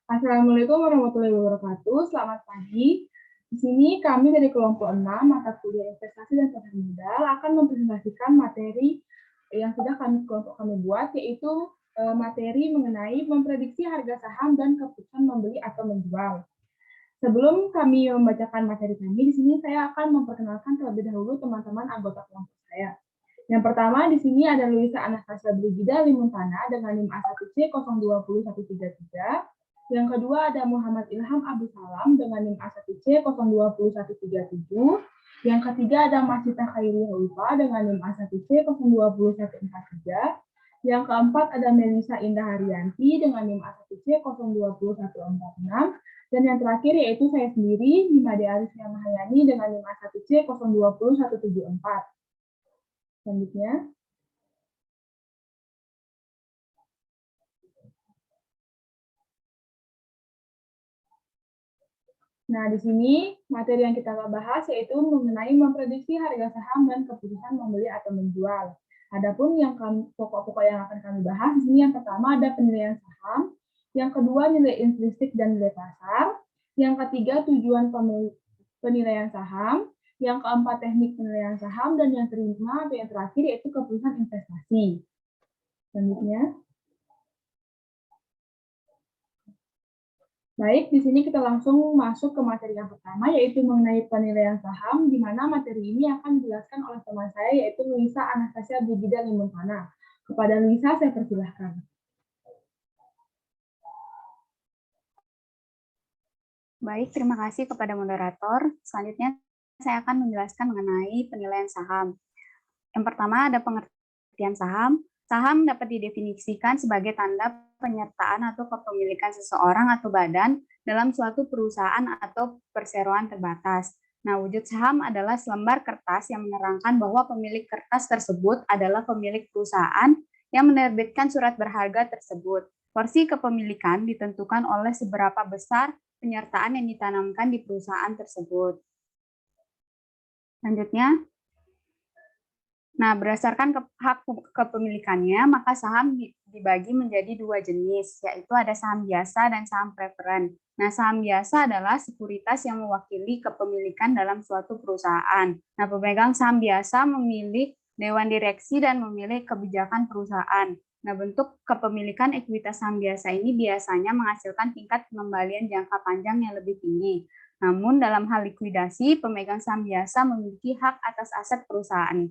Assalamualaikum warahmatullahi wabarakatuh. Selamat pagi. Di sini kami dari kelompok 6 mata kuliah investasi dan pasar modal akan mempresentasikan materi yang sudah kelompok kami buat, yaitu materi mengenai memprediksi harga saham dan keputusan membeli atau menjual. Sebelum kami membacakan materi kami, di sini saya akan memperkenalkan terlebih dahulu teman-teman anggota kelompok saya. Yang pertama di sini ada Luisa Anastasia Brigida Limuntana dengan NIM A1C 020133. Yang kedua ada Muhammad Ilham Abdul Salam dengan NIM A1C 020137. Yang ketiga ada Masita Khairi Hoifa dengan NIM A1C 020143. Yang keempat ada Melisa Indah Haryanti dengan NIM A1C 020146. Dan yang terakhir yaitu saya sendiri, Nimade Arisya Mahayani dengan NIM A1C 020174. Selanjutnya. Nah, di sini materi yang kita bahas yaitu mengenai memprediksi harga saham dan keputusan membeli atau menjual. Adapun yang pokok-pokok yang akan kami bahas di sini yang pertama ada penilaian saham, yang kedua nilai intrinsik dan nilai pasar, yang ketiga tujuan penilaian saham, yang keempat teknik penilaian saham, dan yang kelima atau yang terakhir yaitu keputusan investasi. Selanjutnya. Baik, di sini kita langsung masuk ke materi yang pertama, yaitu mengenai penilaian saham, di mana materi ini akan dijelaskan oleh teman saya, yaitu Luisa Anastasia Brigida Limuntana. Kepada Luisa, saya persilahkan. Baik, terima kasih kepada moderator. Selanjutnya, saya akan menjelaskan mengenai penilaian saham. Yang pertama ada pengertian saham. Saham dapat didefinisikan sebagai tanda penyertaan atau kepemilikan seseorang atau badan dalam suatu perusahaan atau perseroan terbatas. Nah, wujud saham adalah selembar kertas yang menerangkan bahwa pemilik kertas tersebut adalah pemilik perusahaan yang menerbitkan surat berharga tersebut. Porsi kepemilikan ditentukan oleh seberapa besar penyertaan yang ditanamkan di perusahaan tersebut. Selanjutnya, nah, berdasarkan hak kepemilikannya, maka saham dibagi menjadi dua jenis, yaitu ada saham biasa dan saham preferen. Nah, saham biasa adalah sekuritas yang mewakili kepemilikan dalam suatu perusahaan. Nah, pemegang saham biasa memilih dewan direksi dan memilih kebijakan perusahaan. Nah, bentuk kepemilikan ekuitas saham biasa ini biasanya menghasilkan tingkat pengembalian jangka panjang yang lebih tinggi. Namun, dalam hal likuidasi, pemegang saham biasa memiliki hak atas aset perusahaan.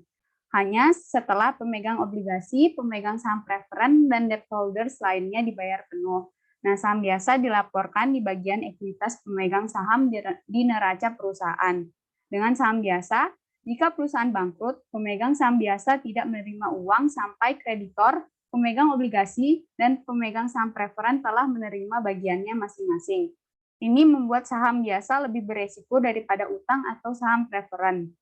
Hanya setelah pemegang obligasi, pemegang saham preferen, dan debt holders lainnya dibayar penuh. Nah, saham biasa dilaporkan di bagian ekuitas pemegang saham di neraca perusahaan. Dengan saham biasa, jika perusahaan bangkrut, pemegang saham biasa tidak menerima uang sampai kreditor, pemegang obligasi, dan pemegang saham preferen telah menerima bagiannya masing-masing. Ini membuat saham biasa lebih beresiko daripada utang atau saham preferen.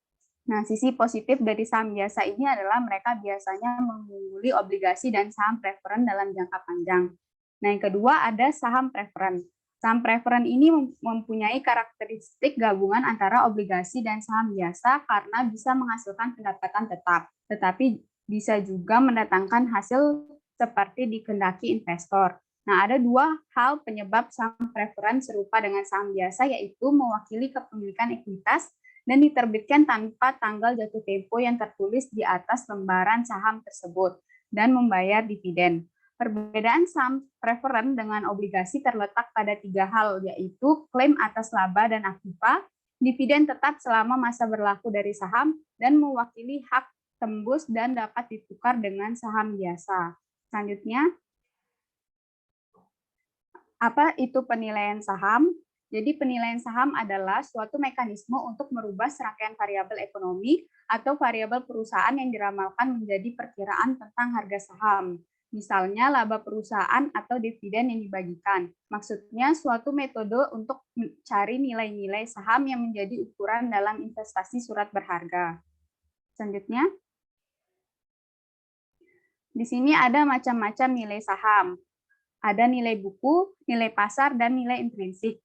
Nah, sisi positif dari saham biasa ini adalah mereka biasanya mengungguli obligasi dan saham preferen dalam jangka panjang. Nah, yang kedua ada saham preferen. Saham preferen ini mempunyai karakteristik gabungan antara obligasi dan saham biasa karena bisa menghasilkan pendapatan tetap, tetapi bisa juga mendatangkan hasil seperti dikehendaki investor. Nah, ada dua hal penyebab saham preferen serupa dengan saham biasa, yaitu mewakili kepemilikan ekuitas dan diterbitkan tanpa tanggal jatuh tempo yang tertulis di atas lembaran saham tersebut dan membayar dividen. Perbedaan saham preferen dengan obligasi terletak pada tiga hal, yaitu klaim atas laba dan aktiva, dividen tetap selama masa berlaku dari saham, dan mewakili hak tembus dan dapat ditukar dengan saham biasa. Selanjutnya, apa itu penilaian saham? Jadi penilaian saham adalah suatu mekanisme untuk merubah serangkaian variabel ekonomi atau variabel perusahaan yang diramalkan menjadi perkiraan tentang harga saham. Misalnya laba perusahaan atau dividen yang dibagikan. Maksudnya suatu metode untuk mencari nilai-nilai saham yang menjadi ukuran dalam investasi surat berharga. Selanjutnya, di sini ada macam-macam nilai saham. Ada nilai buku, nilai pasar, dan nilai intrinsik.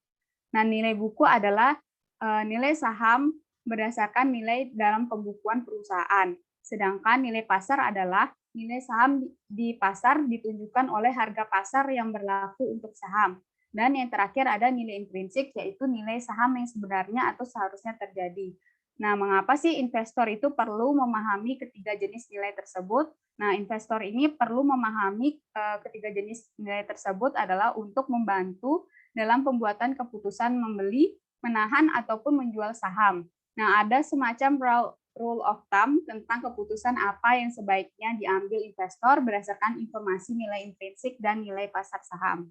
Nah, nilai buku adalah nilai saham berdasarkan nilai dalam pembukuan perusahaan. Sedangkan nilai pasar adalah nilai saham di pasar ditunjukkan oleh harga pasar yang berlaku untuk saham. Dan yang terakhir ada nilai intrinsik, yaitu nilai saham yang sebenarnya atau seharusnya terjadi. Nah, mengapa sih investor itu perlu memahami ketiga jenis nilai tersebut? Nah, investor ini perlu memahami ketiga jenis nilai tersebut adalah untuk membantu dalam pembuatan keputusan membeli, menahan, ataupun menjual saham. Nah, ada semacam rule of thumb tentang keputusan apa yang sebaiknya diambil investor berdasarkan informasi nilai intrinsik dan nilai pasar saham.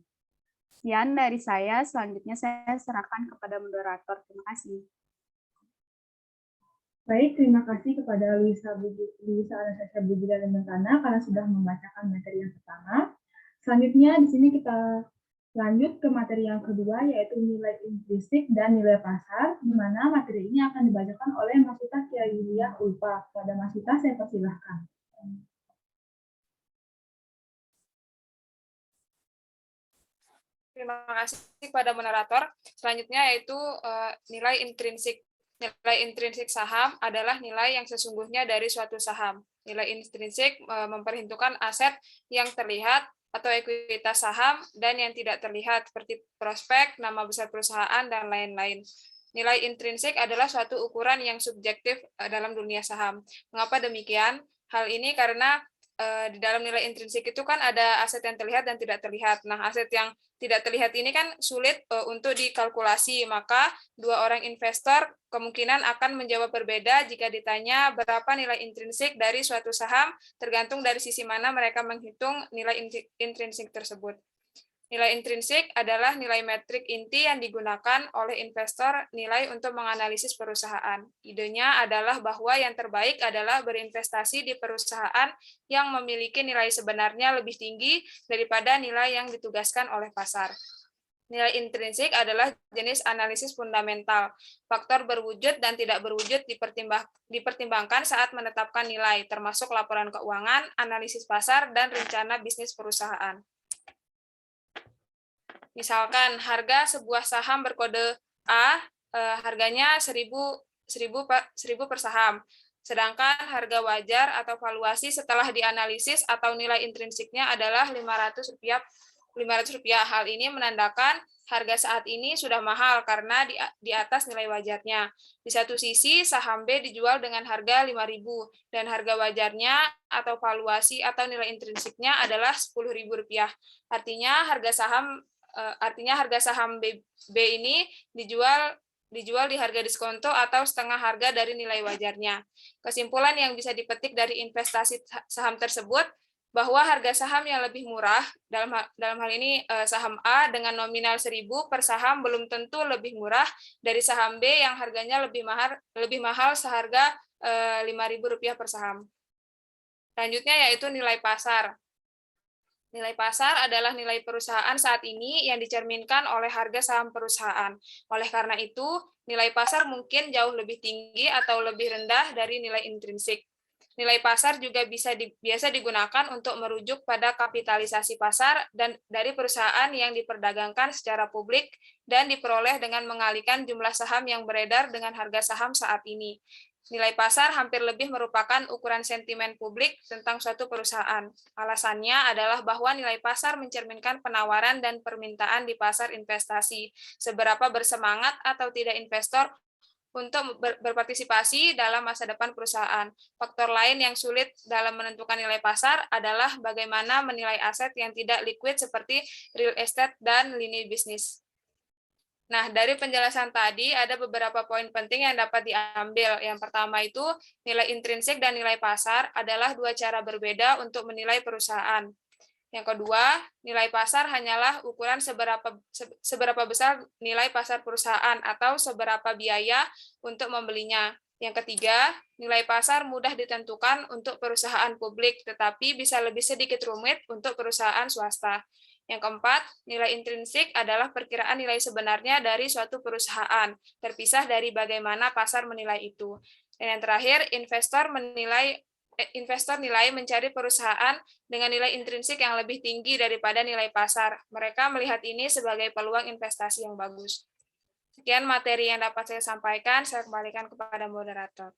Sekian dari saya, selanjutnya saya serahkan kepada moderator. Terima kasih. Baik, terima kasih kepada Luisa Anastasia Budila dan Mentana karena sudah membacakan materi yang pertama. Selanjutnya di sini kita lanjut ke materi yang kedua, yaitu nilai intrinsik dan nilai pasar, di mana materi ini akan dibacakan oleh Mas Yuta Yulia Ulfa. Pada Mas Yuta, saya persilahkan. Terima kasih kepada moderator. Selanjutnya yaitu nilai intrinsik. Nilai intrinsik saham adalah nilai yang sesungguhnya dari suatu saham. Nilai intrinsik memperhitungkan aset yang terlihat atau ekuitas saham dan yang tidak terlihat seperti prospek, nama besar perusahaan, dan lain-lain. Nilai intrinsik adalah suatu ukuran yang subjektif dalam dunia saham. Mengapa demikian? Hal ini karena di dalam nilai intrinsik itu kan ada aset yang terlihat dan tidak terlihat. Nah, aset yang tidak terlihat ini kan sulit untuk dikalkulasi, maka dua orang investor kemungkinan akan menjawab berbeda jika ditanya berapa nilai intrinsik dari suatu saham, tergantung dari sisi mana mereka menghitung nilai intrinsik tersebut. Nilai intrinsik adalah nilai metrik inti yang digunakan oleh investor nilai untuk menganalisis perusahaan. Idenya adalah bahwa yang terbaik adalah berinvestasi di perusahaan yang memiliki nilai sebenarnya lebih tinggi daripada nilai yang ditugaskan oleh pasar. Nilai intrinsik adalah jenis analisis fundamental. Faktor berwujud dan tidak berwujud dipertimbangkan saat menetapkan nilai, termasuk laporan keuangan, analisis pasar, dan rencana bisnis perusahaan. Misalkan harga sebuah saham berkode A, harganya 1.000 per saham. Sedangkan harga wajar atau valuasi setelah dianalisis atau nilai intrinsiknya adalah Rp500. Hal ini menandakan harga saat ini sudah mahal karena di atas nilai wajarnya. Di satu sisi, saham B dijual dengan harga Rp5.000 dan harga wajarnya atau valuasi atau nilai intrinsiknya adalah Rp10.000. Artinya harga saham B ini dijual di harga diskonto atau setengah harga dari nilai wajarnya. Kesimpulan yang bisa dipetik dari investasi saham tersebut bahwa harga saham yang lebih murah, dalam hal ini saham A dengan nominal 1.000 per saham belum tentu lebih murah dari saham B yang harganya lebih mahal seharga Rp5.000 per saham. Selanjutnya yaitu nilai pasar. Nilai pasar adalah nilai perusahaan saat ini yang dicerminkan oleh harga saham perusahaan. Oleh karena itu, nilai pasar mungkin jauh lebih tinggi atau lebih rendah dari nilai intrinsik. Nilai pasar juga biasa digunakan untuk merujuk pada kapitalisasi pasar dan dari perusahaan yang diperdagangkan secara publik dan diperoleh dengan mengalihkan jumlah saham yang beredar dengan harga saham saat ini. Nilai pasar hampir lebih merupakan ukuran sentimen publik tentang suatu perusahaan. Alasannya adalah bahwa nilai pasar mencerminkan penawaran dan permintaan di pasar investasi, seberapa bersemangat atau tidak investor untuk berpartisipasi dalam masa depan perusahaan. Faktor lain yang sulit dalam menentukan nilai pasar adalah bagaimana menilai aset yang tidak liquid seperti real estate dan lini bisnis. Nah, dari penjelasan tadi ada beberapa poin penting yang dapat diambil. Yang pertama itu, nilai intrinsik dan nilai pasar adalah dua cara berbeda untuk menilai perusahaan. Yang kedua, nilai pasar hanyalah ukuran seberapa besar nilai pasar perusahaan atau seberapa biaya untuk membelinya. Yang ketiga, nilai pasar mudah ditentukan untuk perusahaan publik, tetapi bisa lebih sedikit rumit untuk perusahaan swasta. Yang keempat, nilai intrinsik adalah perkiraan nilai sebenarnya dari suatu perusahaan, terpisah dari bagaimana pasar menilai itu. Dan yang terakhir, investor nilai mencari perusahaan dengan nilai intrinsik yang lebih tinggi daripada nilai pasar. Mereka melihat ini sebagai peluang investasi yang bagus. Sekian materi yang dapat saya sampaikan, saya kembalikan kepada moderator.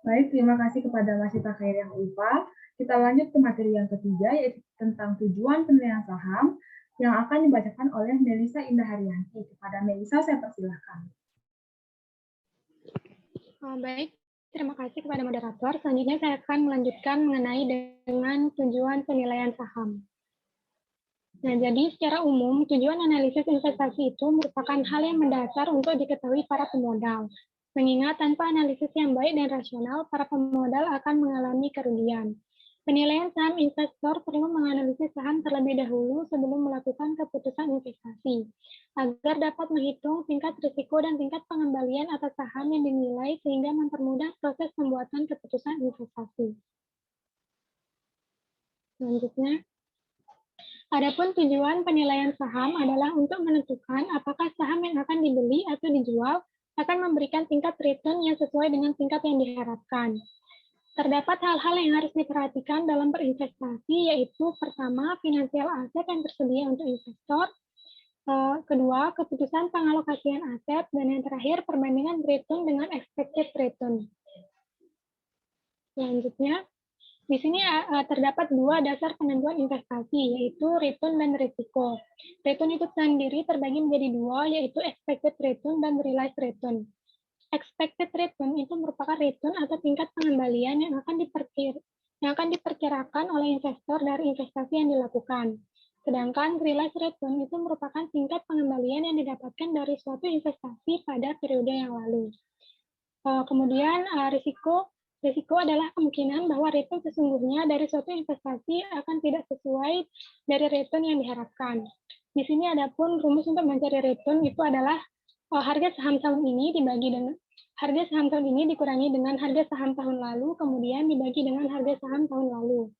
Baik, terima kasih kepada Mas Yuta Ulfa. Kita lanjut ke materi yang ketiga, yaitu tentang tujuan penilaian saham. yang akan dibacakan oleh Melisa Indah Haryanti. Kepada Melisa, saya persilahkan. Baik, terima kasih kepada moderator. Selanjutnya saya akan melanjutkan mengenai dengan tujuan penilaian saham. Nah, jadi secara umum, tujuan analisis investasi itu merupakan hal yang mendasar untuk diketahui para pemodal. Mengingat tanpa analisis yang baik dan rasional, para pemodal akan mengalami kerugian. Penilaian saham investor perlu menganalisis saham terlebih dahulu sebelum melakukan keputusan investasi, agar dapat menghitung tingkat risiko dan tingkat pengembalian atas saham yang dinilai sehingga mempermudah proses pembuatan keputusan investasi. Selanjutnya, adapun tujuan penilaian saham adalah untuk menentukan apakah saham yang akan dibeli atau dijual akan memberikan tingkat return yang sesuai dengan tingkat yang diharapkan. Terdapat hal-hal yang harus diperhatikan dalam berinvestasi, yaitu pertama, finansial aset yang tersedia untuk investor, kedua, keputusan pengalokasian aset, dan yang terakhir, perbandingan return dengan expected return. Selanjutnya, di sini terdapat dua dasar penentuan investasi, yaitu return dan risiko. Return itu sendiri terbagi menjadi dua, yaitu expected return dan realized return. Expected return itu merupakan return atau tingkat pengembalian yang akan diperkirakan oleh investor dari investasi yang dilakukan. Sedangkan realized return itu merupakan tingkat pengembalian yang didapatkan dari suatu investasi pada periode yang lalu. Kemudian risiko adalah kemungkinan bahwa return sesungguhnya dari suatu investasi akan tidak sesuai dari return yang diharapkan. Di sini adapun rumus untuk mencari return itu adalah harga saham tahun ini dikurangi dengan harga saham tahun lalu, kemudian dibagi dengan harga saham tahun lalu.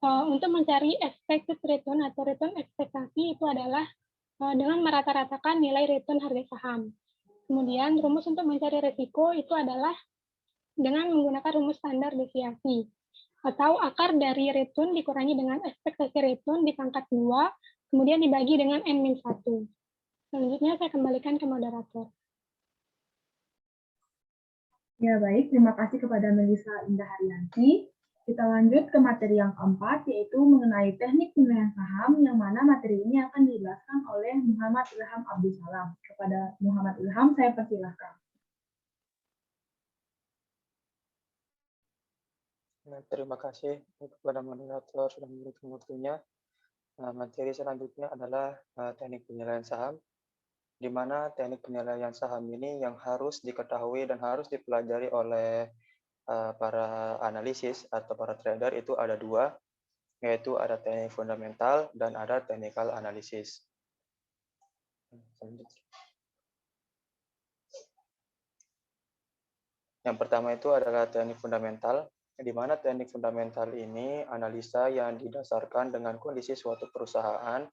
Untuk mencari expected return atau return ekspektasi itu adalah dengan merata-ratakan nilai return harga saham. Kemudian rumus untuk mencari risiko itu adalah dengan menggunakan rumus standar deviasi atau akar dari return dikurangi dengan ekspektasi return dipangkat 2, kemudian dibagi dengan N-1. Selanjutnya saya kembalikan ke moderator. Ya, baik. Terima kasih kepada Melisa Indah Haryanti. Kita lanjut ke materi yang keempat, yaitu mengenai teknik penilaian saham, yang mana materi ini akan dijelaskan oleh Muhammad Ilham Abdul Salam. Kepada Muhammad Ilham, saya persilahkan. Terima kasih kepada moderator sudah memberikan waktunya. Materi selanjutnya adalah teknik penilaian saham, di mana teknik penilaian saham ini yang harus diketahui dan harus dipelajari oleh para analisis atau para trader itu ada dua, yaitu ada teknik fundamental dan ada technical analysis. Yang pertama itu adalah teknik fundamental, di mana teknik fundamental ini analisa yang didasarkan dengan kondisi suatu perusahaan,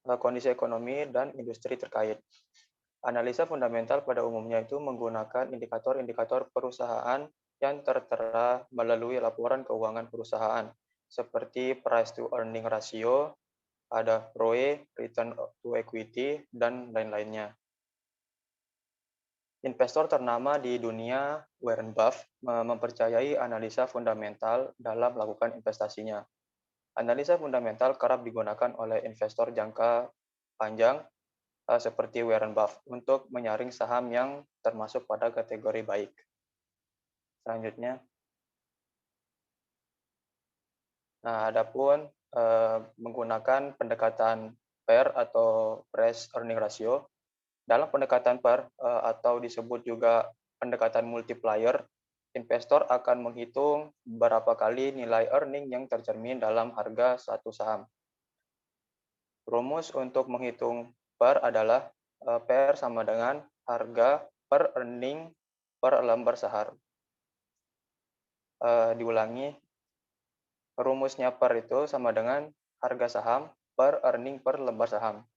kondisi ekonomi, dan industri terkait. Analisa fundamental pada umumnya itu menggunakan indikator-indikator perusahaan yang tertera melalui laporan keuangan perusahaan, seperti price to earning ratio, ada ROE, return to equity, dan lain-lainnya. Investor ternama di dunia, Warren Buffett, mempercayai analisa fundamental dalam melakukan investasinya. Analisa fundamental kerap digunakan oleh investor jangka panjang seperti Warren Buffett untuk menyaring saham yang termasuk pada kategori baik. Selanjutnya, adapun menggunakan pendekatan PER atau price earning ratio. Dalam pendekatan PER atau disebut juga pendekatan multiplier, investor akan menghitung berapa kali nilai earning yang tercermin dalam harga suatu saham. Rumus untuk menghitung PER adalah PER sama dengan harga per earning per lembar saham. Diulangi, rumusnya PER itu sama dengan harga saham per earning per lembar saham.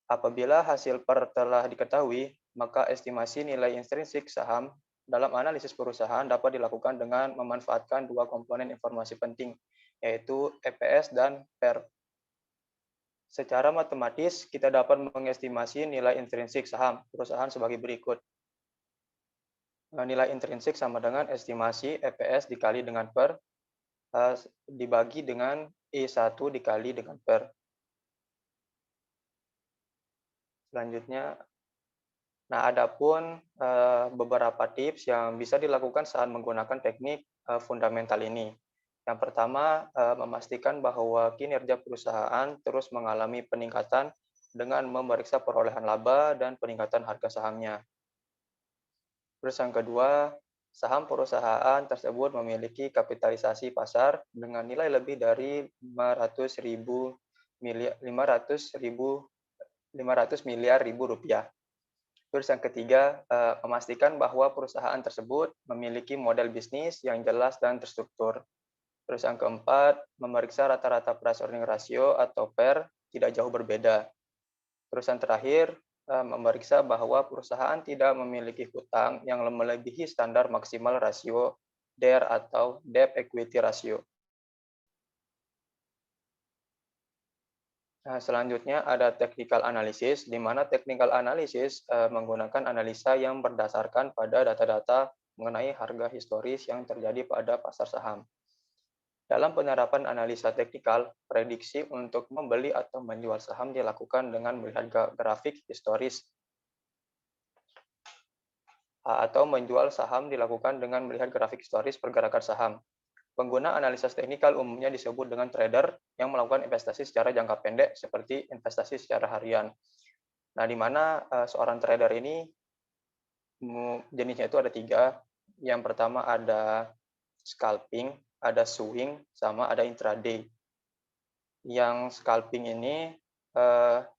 Apabila hasil PER telah diketahui, maka estimasi nilai intrinsik saham dalam analisis perusahaan dapat dilakukan dengan memanfaatkan dua komponen informasi penting, yaitu EPS dan PER. Secara matematis, kita dapat mengestimasi nilai intrinsik saham perusahaan sebagai berikut. Nilai intrinsik sama dengan estimasi EPS dikali dengan PER dibagi dengan I1 dikali dengan PER. Selanjutnya, nah adapun beberapa tips yang bisa dilakukan saat menggunakan teknik fundamental ini. Yang pertama, memastikan bahwa kinerja perusahaan terus mengalami peningkatan dengan memeriksa perolehan laba dan peningkatan harga sahamnya. Terus yang kedua, saham perusahaan tersebut memiliki kapitalisasi pasar dengan nilai lebih dari 500 miliar rupiah. Terus yang ketiga, memastikan bahwa perusahaan tersebut memiliki model bisnis yang jelas dan terstruktur. Terus yang keempat, memeriksa rata-rata price earning ratio atau PER tidak jauh berbeda. Terus yang terakhir, memeriksa bahwa perusahaan tidak memiliki hutang yang melebihi standar maksimal rasio DER atau debt equity ratio. Nah, selanjutnya ada technical analysis, di mana technical analysis menggunakan analisa yang berdasarkan pada data-data mengenai harga historis yang terjadi pada pasar saham. Dalam penerapan analisa teknikal, prediksi untuk membeli atau menjual saham dilakukan dengan melihat grafik historis, atau menjual saham dilakukan dengan melihat grafik historis pergerakan saham. Pengguna analisis teknikal umumnya disebut dengan trader yang melakukan investasi secara jangka pendek seperti investasi secara harian. Nah, di mana seorang trader ini jenisnya itu ada 3. Yang pertama ada scalping, ada swing, sama ada intraday. Yang scalping ini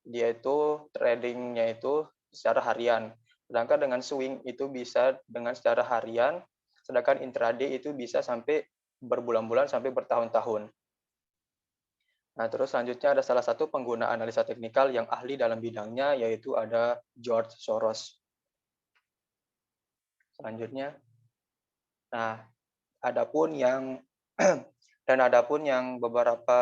dia itu tradingnya itu secara harian. Sedangkan dengan swing itu bisa dengan secara harian, sedangkan intraday itu bisa sampai berbulan-bulan sampai bertahun-tahun. Nah, terus selanjutnya ada salah satu pengguna analisa teknikal yang ahli dalam bidangnya, yaitu ada George Soros. Selanjutnya, nah, adapun yang beberapa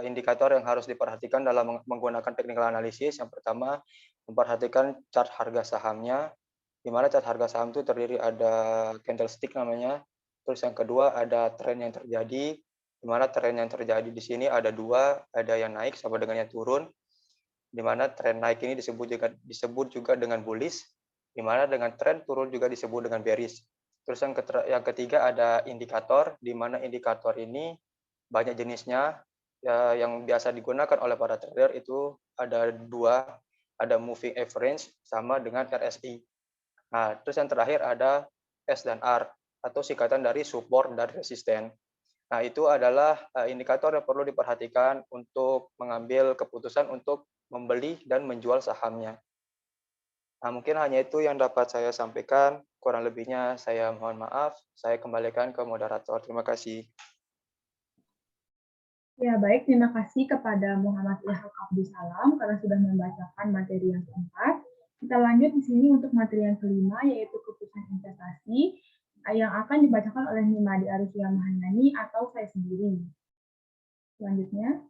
indikator yang harus diperhatikan dalam menggunakan technical analysis. Yang pertama, memperhatikan chart harga sahamnya, di mana chart harga saham itu terdiri ada candlestick namanya. Terus yang kedua ada tren yang terjadi, di mana tren yang terjadi di sini ada 2, ada yang naik sama dengan yang turun, di mana tren naik ini disebut juga dengan bullish, di mana dengan tren turun juga disebut dengan bearish. Terus yang ketiga ada indikator, di mana indikator ini banyak jenisnya, yang biasa digunakan oleh para trader itu ada 2, ada moving average sama dengan RSI. Nah, terus yang terakhir ada S dan R, atau singkatan dari support dan resisten. Nah, itu adalah indikator yang perlu diperhatikan untuk mengambil keputusan untuk membeli dan menjual sahamnya. Nah, mungkin hanya itu yang dapat saya sampaikan. Kurang lebihnya saya mohon maaf. Saya kembalikan ke moderator. Terima kasih. Ya, baik. Terima kasih kepada Muhammad Ilham Abdussalam karena sudah membacakan materi yang keempat. Kita lanjut di sini untuk materi yang kelima, yaitu keputusan investasi yang akan dibacakan oleh Nimadi Arifia Mahandani atau saya sendiri. Selanjutnya.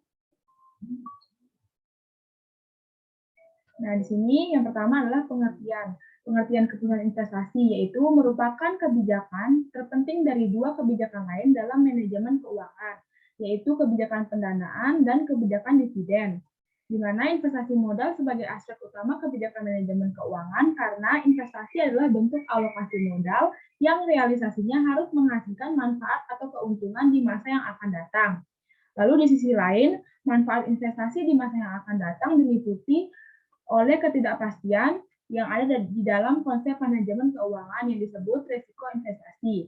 Nah, di sini yang pertama adalah pengertian. Pengertian keputusan investasi, yaitu merupakan kebijakan terpenting dari 2 kebijakan lain dalam manajemen keuangan, yaitu kebijakan pendanaan dan kebijakan dividen, di mana investasi modal sebagai aspek utama kebijakan manajemen keuangan karena investasi adalah bentuk alokasi modal yang realisasinya harus menghasilkan manfaat atau keuntungan di masa yang akan datang. Lalu di sisi lain, manfaat investasi di masa yang akan datang diliputi oleh ketidakpastian yang ada di dalam konsep manajemen keuangan yang disebut risiko investasi.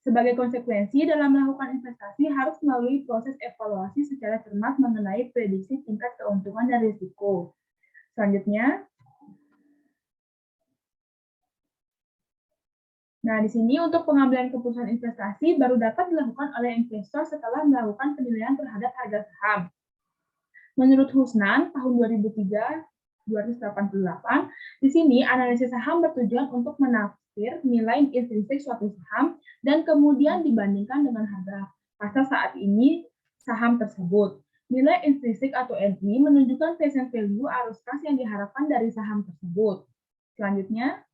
Sebagai konsekuensi, dalam melakukan investasi harus melalui proses evaluasi secara cermat mengenai prediksi tingkat keuntungan dan risiko. Selanjutnya, nah, di sini untuk pengambilan keputusan investasi baru dapat dilakukan oleh investor setelah melakukan penilaian terhadap harga saham. Menurut Husnan, tahun 2003-288, di sini analisis saham bertujuan untuk menafsir nilai intrinsik suatu saham dan kemudian dibandingkan dengan harga pasar saat ini saham tersebut. Nilai intrinsik atau NI menunjukkan present value arus kas yang diharapkan dari saham tersebut. Selanjutnya,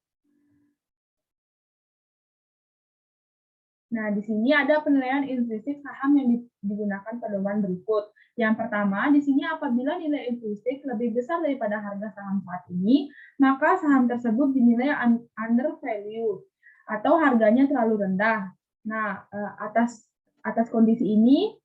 Nah, di sini ada penilaian intrinsik saham yang digunakan pedoman berikut. Yang pertama, di sini apabila nilai intrinsik lebih besar daripada harga saham saat ini, maka saham tersebut dinilai under value atau harganya terlalu rendah. Nah, atas kondisi ini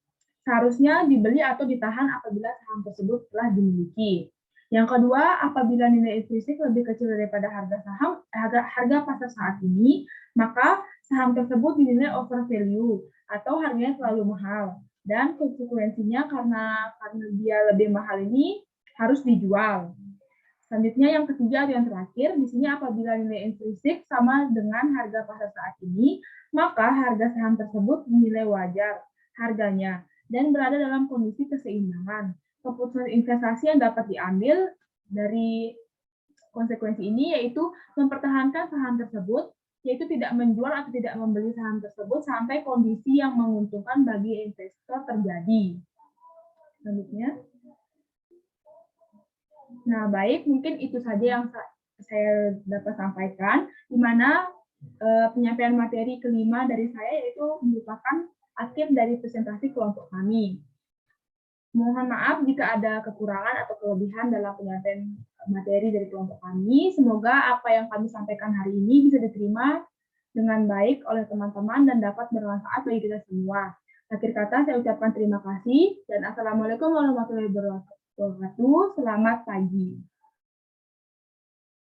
seharusnya dibeli atau ditahan apabila saham tersebut telah dimiliki. Yang kedua, apabila nilai intrinsik lebih kecil daripada harga pasar saat ini, maka saham tersebut dinilai overvalue atau harganya terlalu mahal. Dan konsekuensinya karena dia lebih mahal ini harus dijual. Selanjutnya yang ketiga atau yang terakhir, di sini apabila nilai intrinsik sama dengan harga pasar saat ini, maka harga saham tersebut dinilai wajar harganya dan berada dalam kondisi keseimbangan. Keputusan investasi yang dapat diambil dari konsekuensi ini yaitu mempertahankan saham tersebut, yaitu tidak menjual atau tidak membeli saham tersebut sampai kondisi yang menguntungkan bagi investor terjadi. Selanjutnya. Nah, baik, mungkin itu saja yang saya dapat sampaikan, di mana penyampaian materi kelima dari saya yaitu merupakan akhir dari presentasi kelompok kami. Mohon maaf jika ada kekurangan atau kelebihan dalam penyampaian materi dari kelompok kami. Semoga apa yang kami sampaikan hari ini bisa diterima dengan baik oleh teman-teman dan dapat bermanfaat bagi kita semua. Akhir kata saya ucapkan terima kasih dan Assalamualaikum warahmatullahi wabarakatuh. Selamat pagi.